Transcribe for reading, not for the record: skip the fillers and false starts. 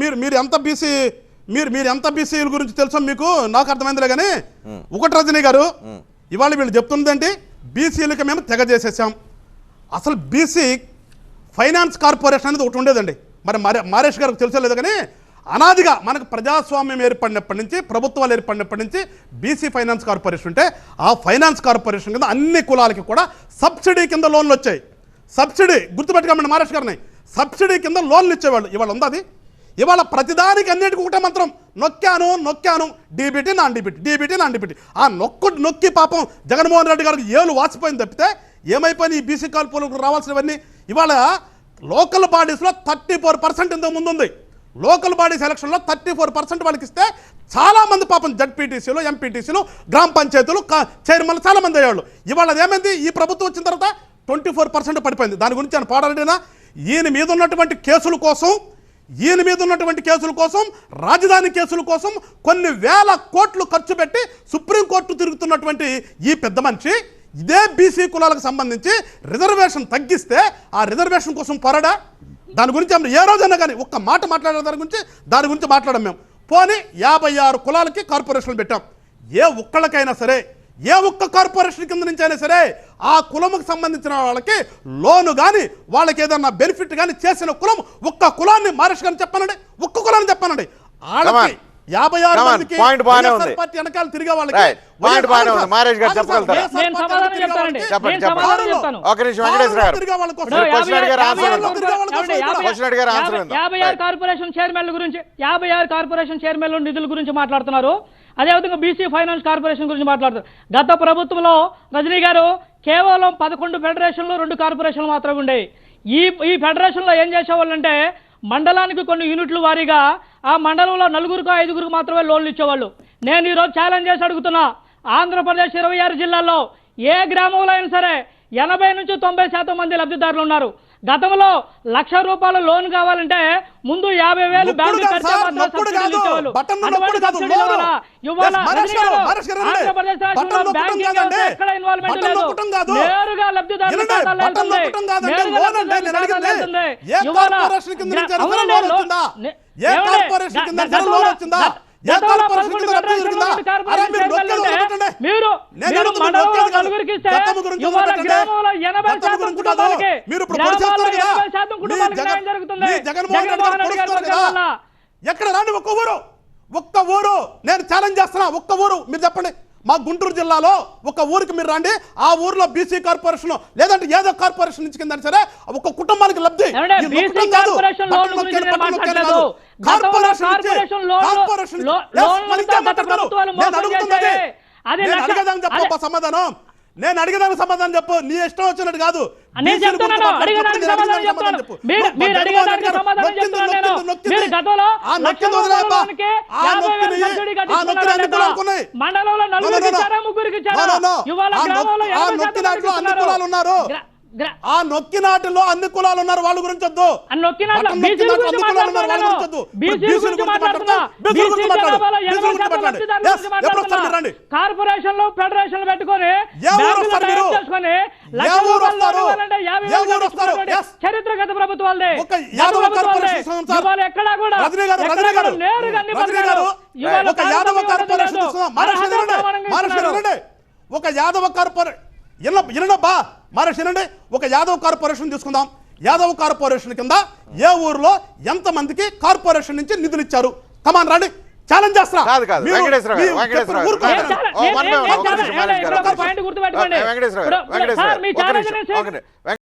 మీరు ఎంత బీసీ మీరు ఎంత బీసీల గురించి తెలుసో మీకు నాకు అర్థమైందిలే కానీ ఒకటి రజనీ గారు ఇవాళ వీళ్ళు చెప్తుందంటే బీసీలకి మేము తెగ చేసేసాం. అసలు బీసీ ఫైనాన్స్ కార్పొరేషన్ అనేది ఒకటి ఉండేదండి. మరి మారేష్ గారికి తెలుసలేదు కానీ అనాదిగా మనకు ప్రజాస్వామ్యం ఏర్పడినప్పటి నుంచి ప్రభుత్వాలు ఏర్పడినప్పటి నుంచి బీసీ ఫైనాన్స్ కార్పొరేషన్ ఉంటే ఆ ఫైనాన్స్ కార్పొరేషన్ కింద అన్ని కులాలకి కూడా సబ్సిడీ కింద లోన్లు వచ్చాయి. సబ్సిడీ గుర్తుపెట్టుకోమండి మారేష్ గారిని, సబ్సిడీ కింద లోన్లు ఇచ్చేవాళ్ళు. ఇవాళ ఉంది అది. ఇవాళ ప్రతిదానికి అన్నిటికీ ఒకటే మంత్రం నొక్కాను డీబీటీ నాన్ డీబీటీ ఆ నొక్కి పాపం జగన్మోహన్ రెడ్డి గారికి ఏలు వాసిపోయింది తప్పితే ఏమైపోయినాయి ఈ బీసీ కార్పొరేషన్లకు రావాల్సినవన్నీ. ఇవాళ లోకల్ బాడీస్లో 34% ఇంతకు ముందు ఉంది. లోకల్ బాడీస్ ఎలక్షన్లో 34% వాళ్ళకి ఇస్తే చాలామంది పాపం జడ్పీటీసీలు ఎంపీటీసీలు గ్రామ పంచాయతీలు చైర్మన్లు చాలామంది అయ్యేవాళ్ళు. ఇవాళ అదేమైంది ఈ ప్రభుత్వం వచ్చిన తర్వాత 24% పడిపోయింది. దాని గురించి ఆయన పోరాడినా ఈయన మీద ఉన్నటువంటి కేసుల కోసం రాజధాని కేసుల కోసం కొన్ని వేల కోట్లు ఖర్చు పెట్టి సుప్రీంకోర్టు తిరుగుతున్నటువంటి ఈ పెద్ద మనిషి ఇదే బీసీ కులాలకు సంబంధించి రిజర్వేషన్ తగ్గిస్తే ఆ రిజర్వేషన్ కోసం పోరాడా? దాని గురించి ఏ రోజైనా కానీ ఒక్క మాట మాట్లాడే దాని గురించి మాట్లాడాం మేము. పోనీ 56 కులాలకి కార్పొరేషన్లు పెట్టాం. ఏ ఒక్కళ్ళకైనా సరే ఏ ఒక్క కార్పొరేషన్ కింద నుంచి అయినా సరే ఆ కులముకు సంబంధించిన వాళ్ళకి లోను కానీ వాళ్ళకి ఏదన్నా బెనిఫిట్ కానీ చేసిన కులం ఒక్క కులాన్ని మారేష్ గారిని చెప్పానండి, ఒక్క కులాన్ని చెప్పానండి. వాళ్ళకి 56 మందికి పార్టీ వెనకాల తిరిగే వాళ్ళకి కార్పొరేషన్ చైర్మన్ల నిధుల గురించి మాట్లాడుతున్నారు. అదేవిధంగా బీసీ ఫైనాన్స్ కార్పొరేషన్ గురించి మాట్లాడుతారు. గత ప్రభుత్వంలో రజనీ గారు కేవలం 11 ఫెడరేషన్లు 2 కార్పొరేషన్లు మాత్రమే ఉండేవి. ఈ ఫెడరేషన్లో ఏం చేసేవాళ్ళంటే మండలానికి కొన్ని యూనిట్లు వారీగా ఆ మండలంలో 4గురికి 5గురికి మాత్రమే లోన్లు ఇచ్చేవాళ్ళు. నేను ఈరోజు ఛాలెంజ్ చేసి అడుగుతున్నా, ఆంధ్రప్రదేశ్ 26 జిల్లాల్లో ఏ గ్రామంలో అయినా సరే 80 నుంచి 90% మంది లబ్ధిదారులు ఉన్నారు. గతంలో ₹1,00,000 లోన్ కావాలంటే ముందు 50,000 బ్యాంకు ఖర్చు ఇచ్చేవాళ్ళు. అటువంటి సబ్సిడీ ఆంధ్రప్రదేశ్ రాష్ట్రంలో బ్యాంకింగ్ ఎక్కడ ఇన్వాల్వ్మెంట్ లేదు. నేరుగా లబ్ధిదారులు ఎక్కడ రాండి ఒక్క ఊరు నేను ఛాలెంజ్ చేస్తున్నా. ఒక్క ఊరు మీరు చెప్పండి. మా గుంటూరు జిల్లాలో ఒక ఊరికి మీరు రండి, ఆ ఊర్లో బీసీ కార్పొరేషన్ లేదంటే ఏదో కార్పొరేషన్ నుంచి కింద సరే ఒక కుటుంబానికి లబ్ధి సమాధానం నేను అడిగేదానికి సమాధానం చెప్పు. నీ ఇష్టం వచ్చినట్టు కాదు. ఆ నొక్కి నాటిలో అన్ని కులాలు ఉన్నారు, వాళ్ళ గురించి వద్దు. కార్పొరేషన్ ఫెడరేషన్ పెట్టుకొని చరిత్రగత ప్రభుత్వాలే ఎక్కడా కూడా ఒక యాదవ కార్పొరేషన్ ఇన్నబ్బా మారేషనండి. ఒక యాదవ్ కార్పొరేషన్ తీసుకుందాం. యాదవ్ కార్పొరేషన్ కింద ఏ ఊర్లో ఎంత మందికి కార్పొరేషన్ నుంచి నిధులు ఇచ్చారు? కమాన్ రండి, ఛాలెంజ్ చేస్తున్నా. గుర్తుపెట్టుకోండి.